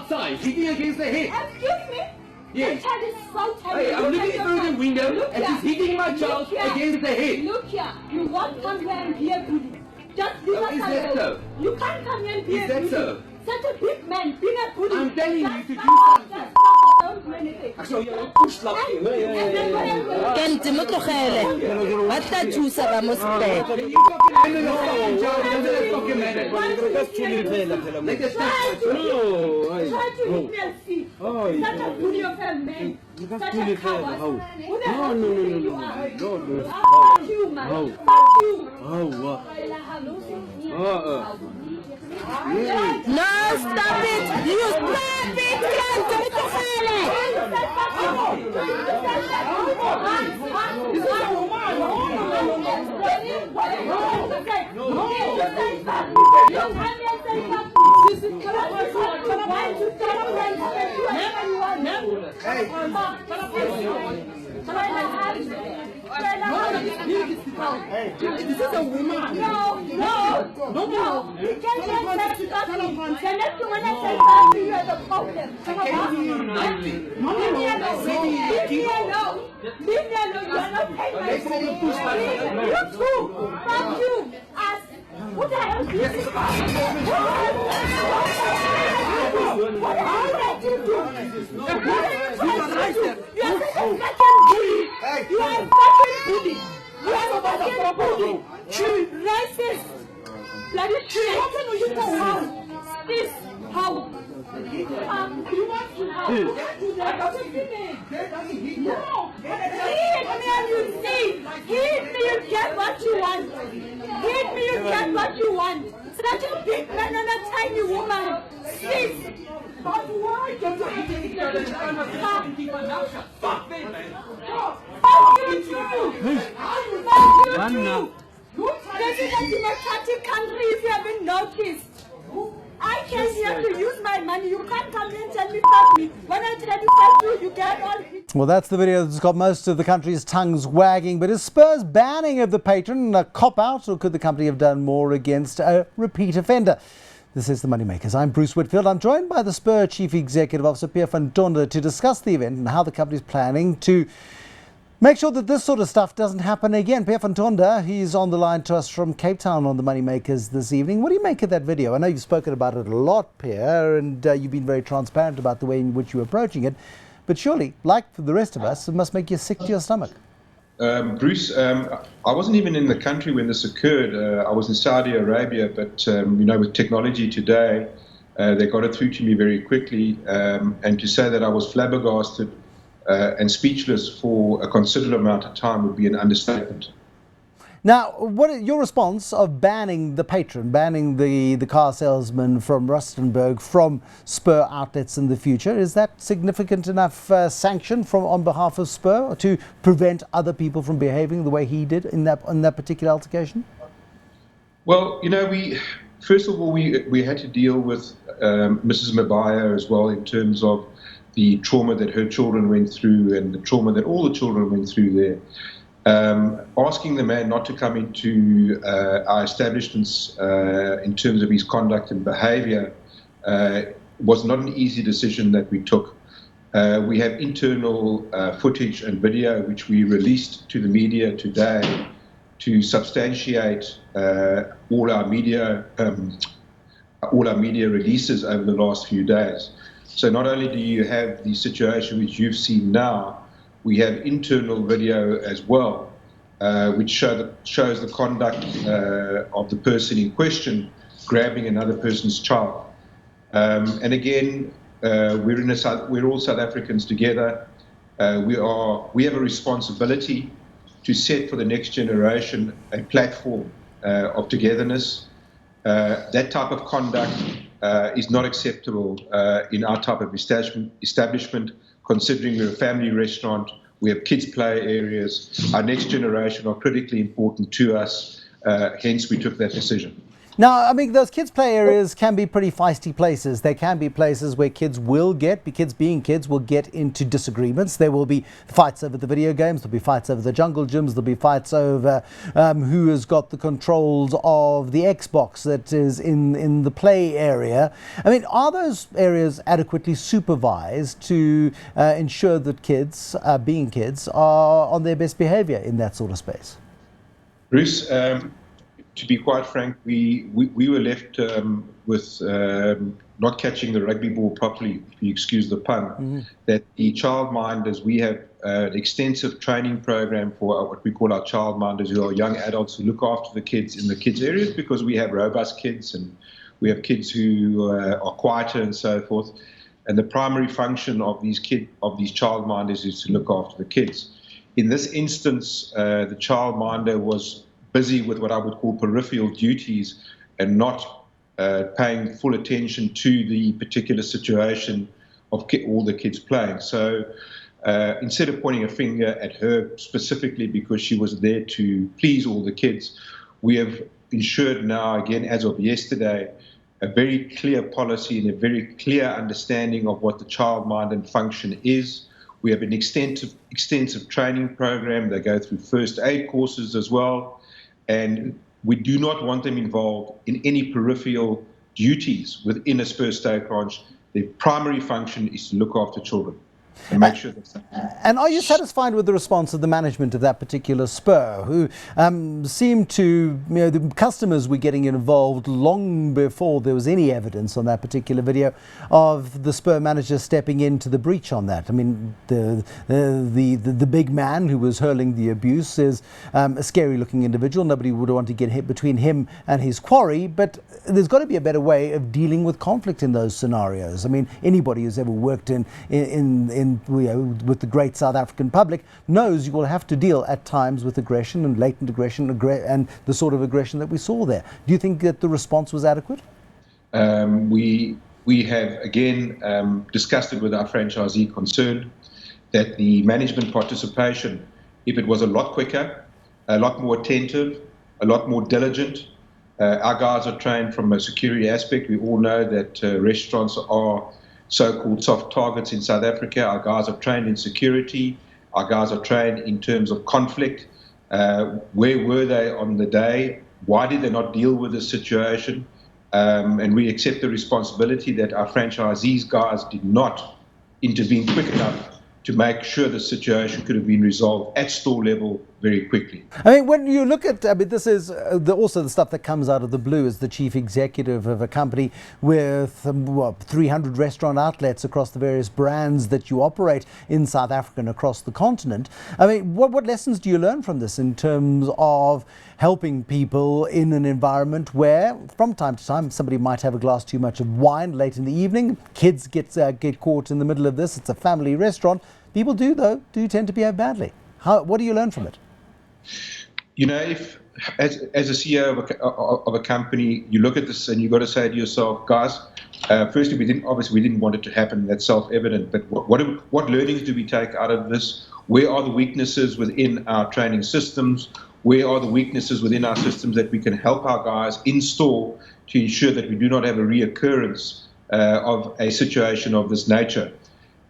outside, hitting against the head. Excuse me? Yes. The child is so tiny. Hey, I'm looking through the window and she's hitting my child against the head. Look here, you won't come here and be a goodie. Just be a Is that so? You can't come here and be a Is that goodie. so? Such a big man, being a goodie. I'm telling you to do Just something. don't do anything. So you're push lucky. Kente mo tlogele. Ba tla thusa ba mo sepe. Can you fucking handle yourself, Joe? Handle that fucking matter. Try to hit me and see. Such a goodie of a man. Such a coward. Who the hell do you think you are? Fuck you, man. Fuck you. No, stop it. You stop it. Kente mo tlogele. This is a woman. No. You can't just say something. The next one I say something, you have a problem. Leave me alone. You are not paying my phone. You too. Fuck you. Ask. Who the hell is this? What the hell did you do? You are fucking bully. You are fucking bully. You are fucking bully. Racist. Bloody shit. How can you go how? This. How? You want to how? You can't do that. No. Hit me and you see. Hit me, you get what you want. Hit me, you get what you want. Such a big man and a tiny woman. Sis. But why don't you hit me? Fuck me. Fuck you too. Fuck you too. This is a democratic country if you haven't noticed. I came here to use my money. You can't come in and tell me fuck me. When I tell you fuck you, you get all hit. Well, that's the video that's got most of the country's tongues wagging. But is Spur's banning of the patron a cop-out, or could the company have done more against a repeat offender? This is the Moneymakers. I'm Bruce Whitfield. I'm joined by the Spur Chief Executive Officer, Pierre van Tonder, to discuss the event and how the company is planning to make sure that this sort of stuff doesn't happen again. Pierre van Tonder, he's on the line to us from Cape Town on the Moneymakers this evening. What do you make of that video? I know you've spoken about it a lot, Pierre, and you've been very transparent about the way in which you're approaching it. But surely, like for the rest of us, it must make you sick to your stomach. Bruce, I wasn't even in the country when this occurred. I was in Saudi Arabia, but with technology today, they got it through to me very quickly. And to say that I was flabbergasted and speechless for a considerable amount of time would be an understatement. Now, what is your response of banning the patron, banning the car salesman from Rustenburg from Spur outlets in the future? Is that significant enough sanction on behalf of Spur to prevent other people from behaving the way he did in that particular altercation? Well, first of all, we had to deal with Mrs. Mabaya as well in terms of the trauma that her children went through and the trauma that all the children went through there. Asking the man not to come into our establishments in terms of his conduct and behavior was not an easy decision that we took. We have internal footage and video which we released to the media today to substantiate all our media releases over the last few days. So not only do you have the situation which you've seen now, we have internal video as well, which shows the conduct of the person in question grabbing another person's child. And again, we're all South Africans together. We have a responsibility to set for the next generation a platform of togetherness. That type of conduct is not acceptable in our type of establishment, considering we're a family restaurant, we have kids' play areas. Our next generation are critically important to us, hence we took that decision. Now, I mean, those kids' play areas can be pretty feisty places. They can be places where kids will get into disagreements. There will be fights over the video games. There'll be fights over the jungle gyms. There'll be fights over who has got the controls of the Xbox that is in the play area. I mean, are those areas adequately supervised to ensure that kids, being kids, are on their best behavior in that sort of space? Bruce, to be quite frank, we were left with not catching the rugby ball properly, if you excuse the pun, that the childminders, we have an extensive training program for what we call our childminders, who are young adults who look after the kids in the kids areas, because we have robust kids and we have kids who are quieter and so forth. And the primary function of these childminders is to look after the kids. In this instance, the childminder was busy with what I would call peripheral duties and not paying full attention to the particular situation of all the kids playing. So instead of pointing a finger at her specifically because she was there to please all the kids, we have ensured now, again, as of yesterday, a very clear policy and a very clear understanding of what the childminder function is. We have an extensive training program. They go through first aid courses as well. And we do not want them involved in any peripheral duties within a Spur State branch. Their primary function is to look after children and make sure that's happening. And are you satisfied with the response of the management of that particular Spur, who seemed to, the customers were getting involved long before there was any evidence on that particular video of the Spur manager stepping into the breach on that? I mean, the big man who was hurling the abuse is a scary-looking individual. Nobody would want to get hit between him and his quarry, but there's got to be a better way of dealing with conflict in those scenarios. I mean, anybody who's ever worked with the great South African public knows you will have to deal at times with aggression and latent aggression and the sort of aggression that we saw there. Do you think that the response was adequate? We have again discussed it with our franchisee concerned that the management participation, if it was a lot quicker, a lot more attentive, a lot more diligent. Our guys are trained from a security aspect. We all know that restaurants are so-called soft targets in South Africa. Our guys are trained in security. Our guys are trained in terms of conflict. Where were they on the day? Why did they not deal with the situation? And we accept the responsibility that our franchisees guys did not intervene quick enough to make sure the situation could have been resolved at store level very quickly. I mean, when you look at, this is also the stuff that comes out of the blue as the chief executive of a company with 300 restaurant outlets across the various brands that you operate in South Africa and across the continent. I mean, what lessons do you learn from this in terms of helping people in an environment where, from time to time, somebody might have a glass too much of wine late in the evening, kids get caught in the middle of this, it's a family restaurant. People do tend to behave badly. What do you learn from it? You know, if as a CEO of a company, you look at this and you've got to say to yourself, guys, firstly, we didn't want it to happen. That's self-evident. But what learnings do we take out of this? Where are the weaknesses within our training systems? Where are the weaknesses within our systems that we can help our guys in store to ensure that we do not have a reoccurrence of a situation of this nature?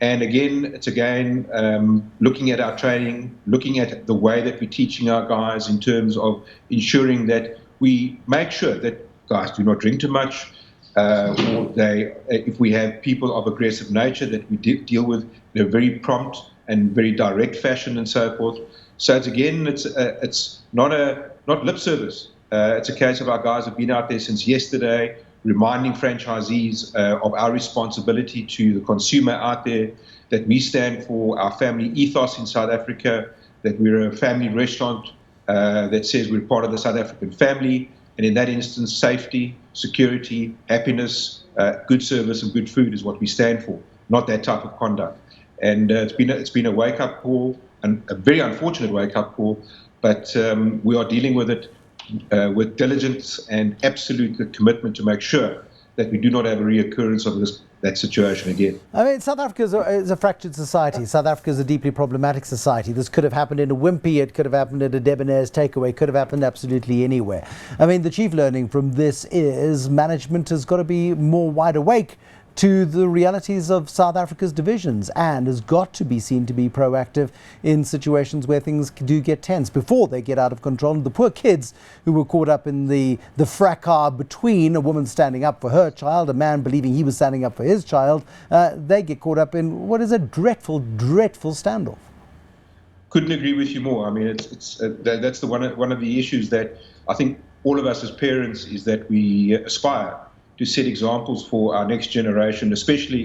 And again, it's looking at our training, looking at the way that we're teaching our guys in terms of ensuring that we make sure that guys do not drink too much, or if we have people of aggressive nature, that we deal with in a very prompt and very direct fashion and so forth. So it's not lip service. It's a case of our guys have been out there since yesterday, reminding franchisees of our responsibility to the consumer out there, that we stand for our family ethos in South Africa, that we're a family restaurant that says we're part of the South African family, and in that instance, safety, security, happiness, good service and good food is what we stand for, not that type of conduct. And it's been a wake-up call, and a very unfortunate wake-up call, but we are dealing with it with diligence and absolute commitment to make sure that we do not have a reoccurrence of that situation again. I mean, South Africa is a fractured society. South Africa is a deeply problematic society. This could have happened in a Wimpy, it could have happened at a Debonairs takeaway, it could have happened absolutely anywhere. I mean, the chief learning from this is management has got to be more wide awake to the realities of South Africa's divisions and has got to be seen to be proactive in situations where things do get tense before they get out of control. And the poor kids who were caught up in the fracas between a woman standing up for her child, a man believing he was standing up for his child, they get caught up in what is a dreadful, dreadful standoff. Couldn't agree with you more. I mean, that's one of the issues that I think all of us as parents is that we aspire to set examples for our next generation, especially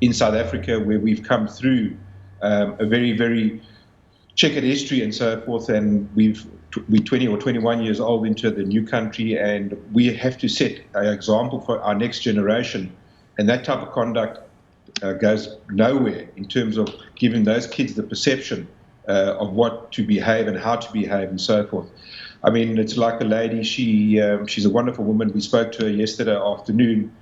in South Africa, where we've come through a very, very checkered history and so forth, and we're 20 or 21 years old into the new country, and we have to set an example for our next generation. And that type of conduct goes nowhere in terms of giving those kids the perception of what to behave and how to behave and so forth. I mean, it's like a lady, she's a wonderful woman. We spoke to her yesterday afternoon.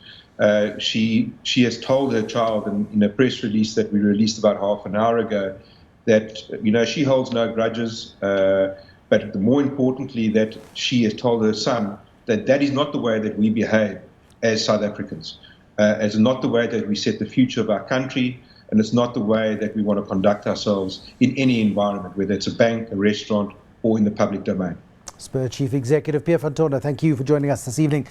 She has told her child in a press release that we released about half an hour ago that, she holds no grudges, but more importantly, that she has told her son that that is not the way that we behave as South Africans, as not the way that we set the future of our country, and it's not the way that we want to conduct ourselves in any environment, whether it's a bank, a restaurant, or in the public domain. Spur Chief Executive Pierre van Tonder, thank you for joining us this evening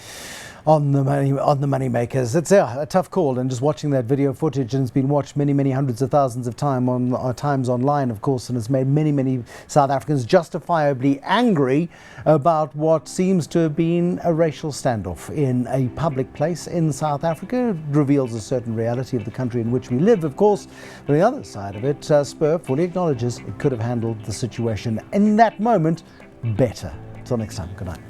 on the MoneyMakers. It's a tough call, and just watching that video footage, and it's been watched many hundreds of thousands of times online, of course, and has made many South Africans justifiably angry about what seems to have been a racial standoff in a public place in South Africa. It reveals a certain reality of the country in which we live, of course. But on the other side of it, Spur fully acknowledges it could have handled the situation in that moment better. Until next time, good night.